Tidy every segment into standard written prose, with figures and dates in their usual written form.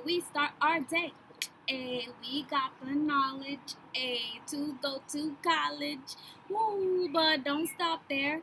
we start our day. We got the knowledge. To go to college. Woo, but don't stop there.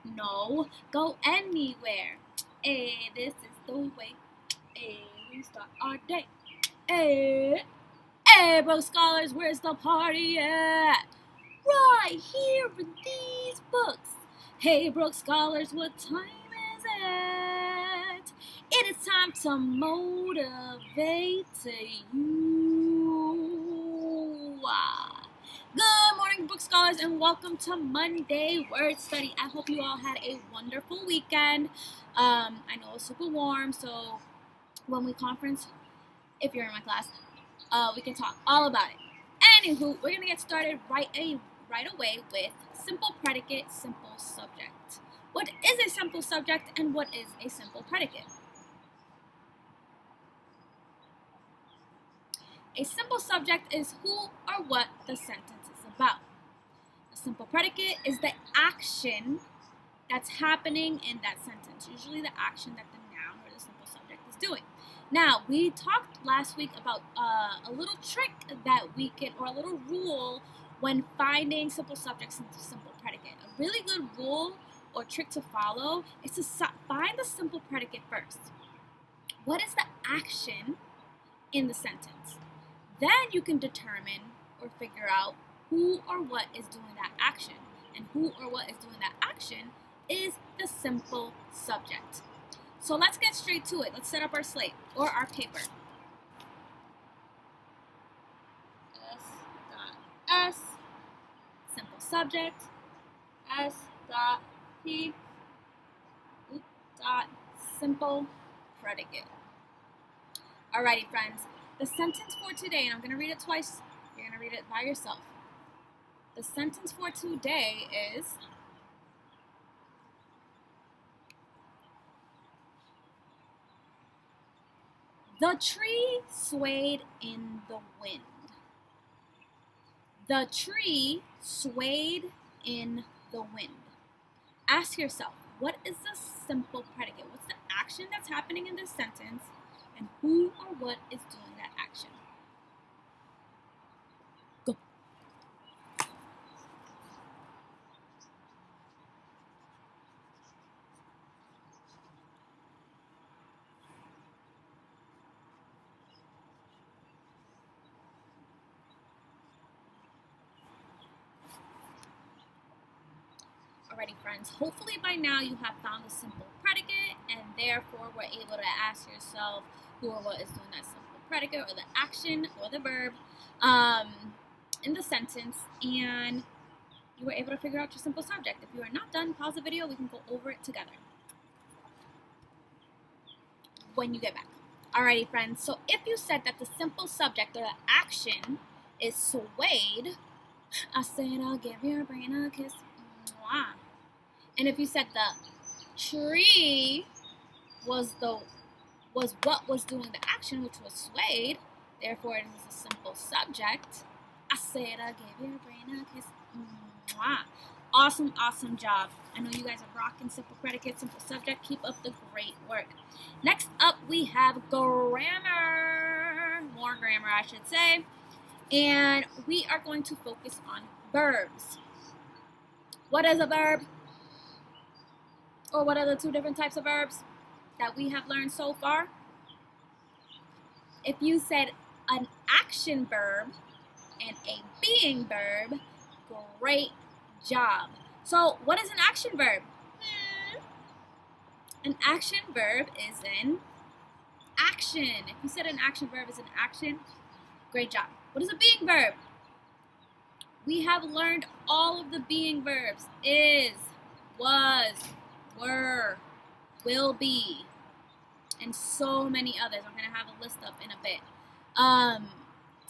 No, go anywhere. This is the way. We start our day. Bro scholars, where's the party at? Right here in these books. Hey, Brook Scholars, what time is it? It is time to motivate you. Good morning, Brook Scholars, and welcome to Monday Word Study. I hope you all had a wonderful weekend. I know it's super warm, so when we conference, if you're in my class, we can talk all about it. Anywho, we're gonna get started right away with simple predicate, simple subject. What is a simple subject and what is a simple predicate? A simple subject is who or what the sentence is about. A simple predicate is the action that's happening in that sentence, usually the action that the noun or the simple subject is doing. Now, we talked last week about a little trick that we can, or a little rule when finding simple subjects into simple predicate. A really good rule or trick to follow is to find the simple predicate first. What is the action in the sentence? Then you can determine or figure out who or what is doing that action. And who or what is doing that action is the simple subject. So let's get straight to it. Let's set up our slate or our paper. S, simple subject, S dot P dot simple predicate. Alrighty, friends. The sentence for today, and I'm going to read it twice. You're going to read it by yourself. The sentence for today is: the tree swayed in the wind. The tree swayed in the wind. Ask yourself, what is the simple predicate? What's the action that's happening in this sentence? And who or what is doing that action? Go. Alrighty, friends, hopefully by now you have found a simple predicate and therefore were able to ask yourself who or what is doing that simple predicate or the action or the verb in the sentence, and you were able to figure out your simple subject. If you are not done, pause the video. We can go over it together when you get back. Alrighty, friends, so if you said that the simple subject or the action is swayed, I said I'll give your brain a kiss. Mwah. And if you said the tree was what was doing the action, which was swayed, therefore it is a simple subject, I said I gave your brain a kiss. Mwah. Awesome job. I know you guys are rocking simple predicate, simple subject. Keep up the great work. Next up, we have grammar. More grammar, I should say. And we are going to focus on verbs. What is a verb? Or what are the two different types of verbs that we have learned so far? If you said an action verb and a being verb, great job. So what is an action verb? An action verb is an action. If you said an action verb is an action, great job. What is a being verb? We have learned all of the being verbs: is, was, were, will be, and so many others. I'm going to have a list up in a bit.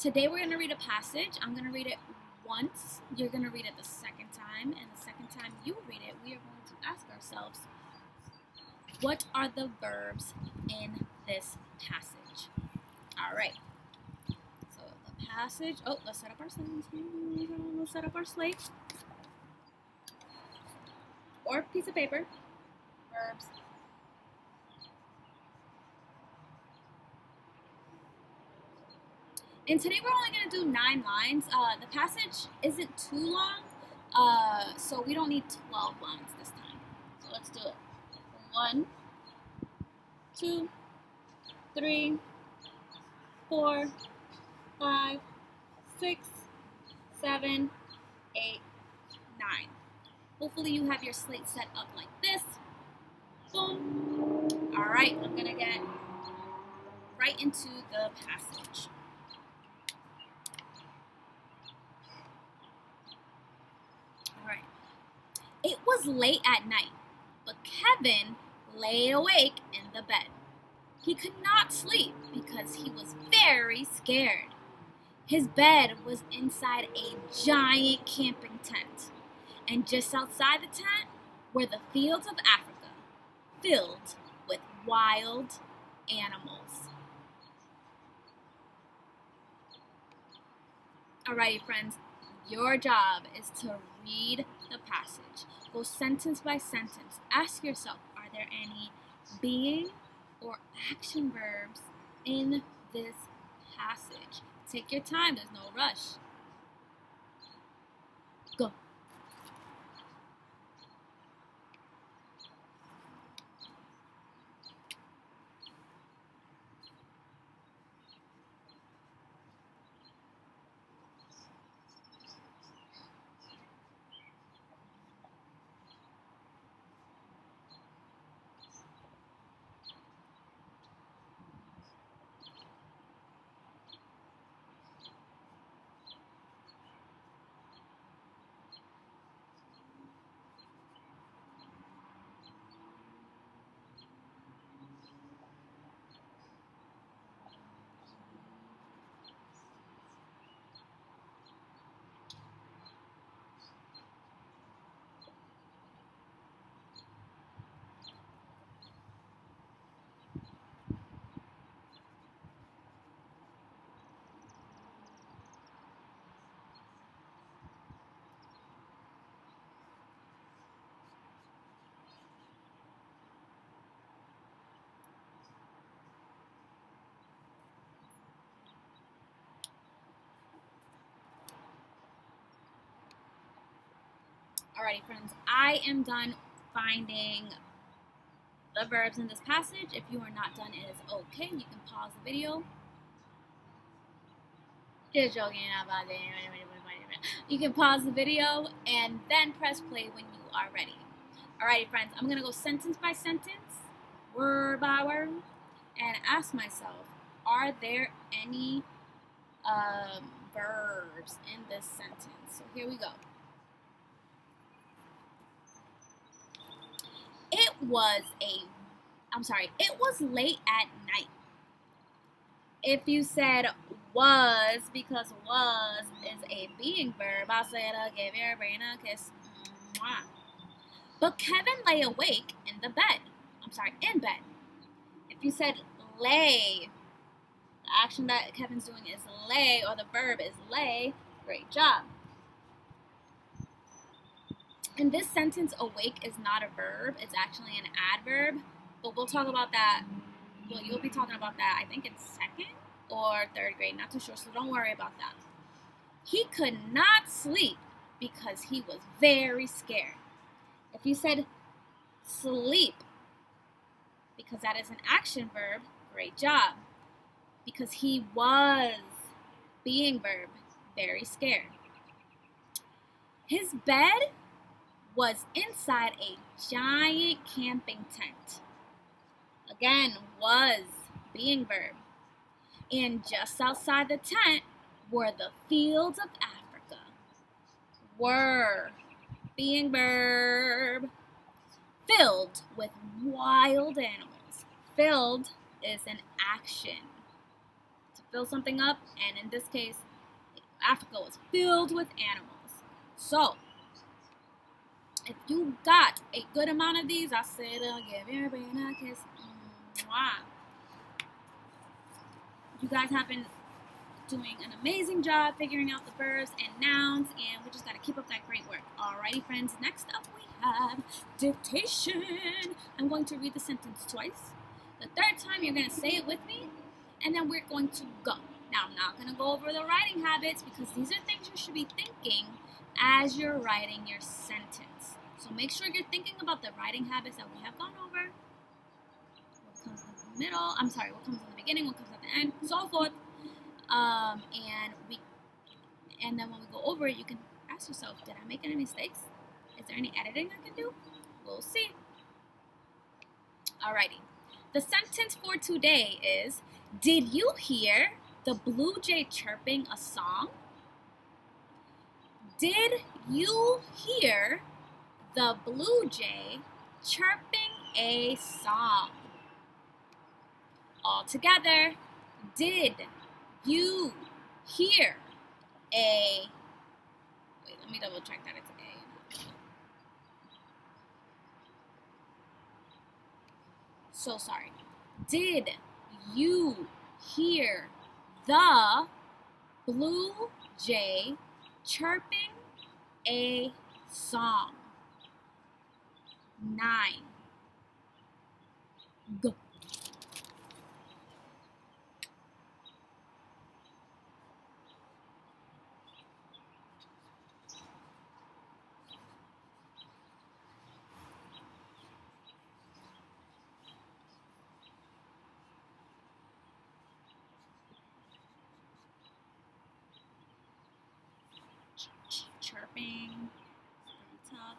Today we're going to read a passage. I'm going to read it once. You're going to read it the second time. And the second time you read it, we are going to ask ourselves, what are the verbs in this passage? All right. So the passage. Oh, let's set up our sentence. Let's set up our slate. Or piece of paper. Verbs. And today we're only going to do 9 lines. The passage isn't too long, so we don't need 12 lines this time. So let's do it. 1, 2, 3, 4, 5, 6, 7, 8, 9. Hopefully you have your slate set up like this. Boom. All right, I'm going to get right into the passage. All right. It was late at night, but Kevin lay awake in the bed. He could not sleep because he was very scared. His bed was inside a giant camping tent, and just outside the tent were the fields of Africa, filled with wild animals. Alrighty, friends, your job is to read the passage. Go sentence by sentence. Ask yourself, are there any being or action verbs in this passage? Take your time, there's no rush. Go. Alrighty, friends, I am done finding the verbs in this passage. If you are not done, it is okay. You can pause the video. Just joking about it. You can pause the video and then press play when you are ready. Alrighty, friends, I'm going to go sentence by sentence, word by word, and ask myself, are there any verbs in this sentence? So here we go. It was late at night. If you said was, because was is a being verb, I'll say give your brain a kiss. Mwah. But Kevin lay awake in bed. If you said lay, the action that Kevin's doing is lay, or the verb is lay, great job. In this sentence, awake is not a verb. It's actually an adverb. But we'll talk about that. Well, you'll be talking about that, I think, in 2nd or 3rd grade. Not too sure, so don't worry about that. He could not sleep because he was very scared. If you said sleep, because that is an action verb, great job. Because he was, being verb, very scared. His bed was inside a giant camping tent. Again, was, being verb. And just outside the tent were the fields of Africa. Were, being verb. Filled with wild animals. Filled is an action. To fill something up, and in this case, Africa was filled with animals. So, if you got a good amount of these, I said, give your brain a kiss. Mwah. You guys have been doing an amazing job figuring out the verbs and nouns, and we just got to keep up that great work. Alrighty, friends, next up we have dictation. I'm going to read the sentence twice. The 3rd time, you're going to say it with me, and then we're going to go. Now, I'm not going to go over the writing habits because these are things you should be thinking as you're writing your sentence. So make sure you're thinking about the writing habits that we have gone over. What comes in the middle? I'm sorry, what comes in the beginning, what comes at the end, so forth. And then when we go over it, you can ask yourself, did I make any mistakes? Is there any editing I can do? We'll see. Alrighty. The sentence for today is, did you hear the blue jay chirping a song? Did you hear the blue jay chirping a song? All together, did you hear a... Wait, let me double check that it's A. So sorry. Did you hear the blue jay chirping a song? 9. Go. Chirping. It's pretty tough.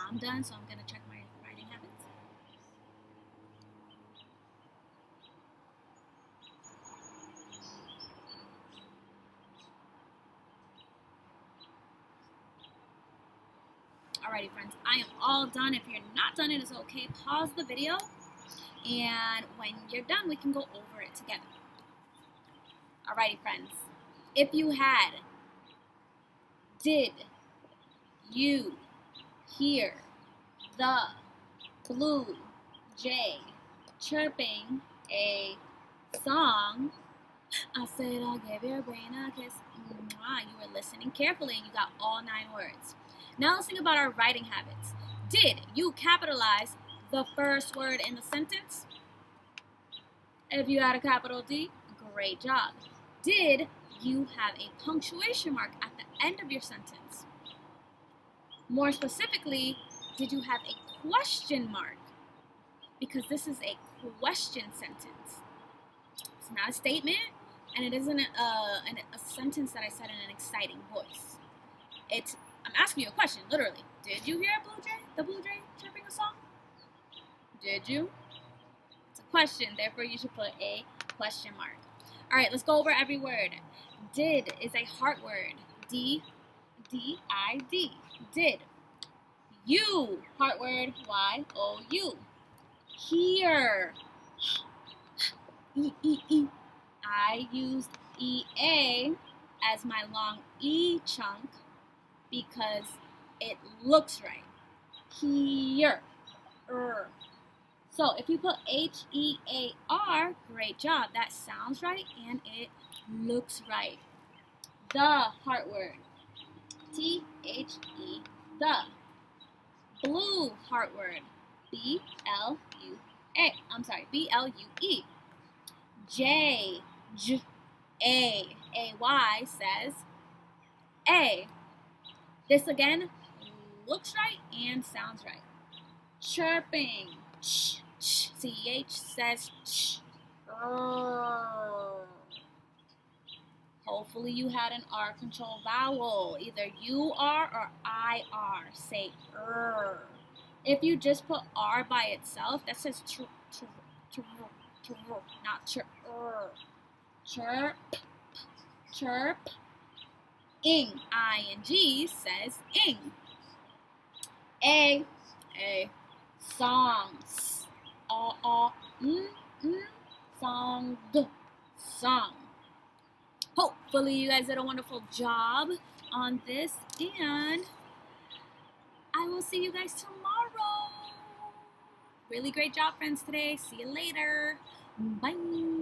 I'm done, so I'm going to check my writing habits. Alrighty, friends, I am all done. If you're not done, it is okay. Pause the video, and when you're done, we can go over it together. Alrighty, friends, if you had, did you hear the blue jay chirping a song? I said I'll give your brain a kiss. Mwah. You were listening carefully and you got all 9 words. Now let's think about our writing habits. Did you capitalize the first word in the sentence? If you had a capital D, great job. Did you have a punctuation mark at the end of your sentence? More specifically, did you have a question mark? Because this is a question sentence. It's not a statement, and it isn't a sentence that I said in an exciting voice. I'm asking you a question, literally. Did you hear the blue jay chirping a song? Did you? It's a question, therefore you should put a question mark. All right, let's go over every word. Did is a heart word. D-I-D. Did. You, heart word, Y-O-U. Hear. E-E-E. I used E-A as my long E chunk because it looks right. Hear. So if you put H-E-A-R, great job. That sounds right and it looks right. The, heart word. T-H-E, the. Blue, heart word. B-L-U-A. I'm sorry, B-L-U-E. J, J-A, A-Y says A. This again looks right and sounds right. Chirping, C-H says ch. Hopefully you had an R control vowel. Either you are or I are. Say If you just put R by itself, that says not chirp. Chirp, chirp. Ing, I-N-G says ing. A, songs. Song, song. Hopefully you guys did a wonderful job on this, and I will see you guys tomorrow. Really great job, friends, today. See you later. Bye.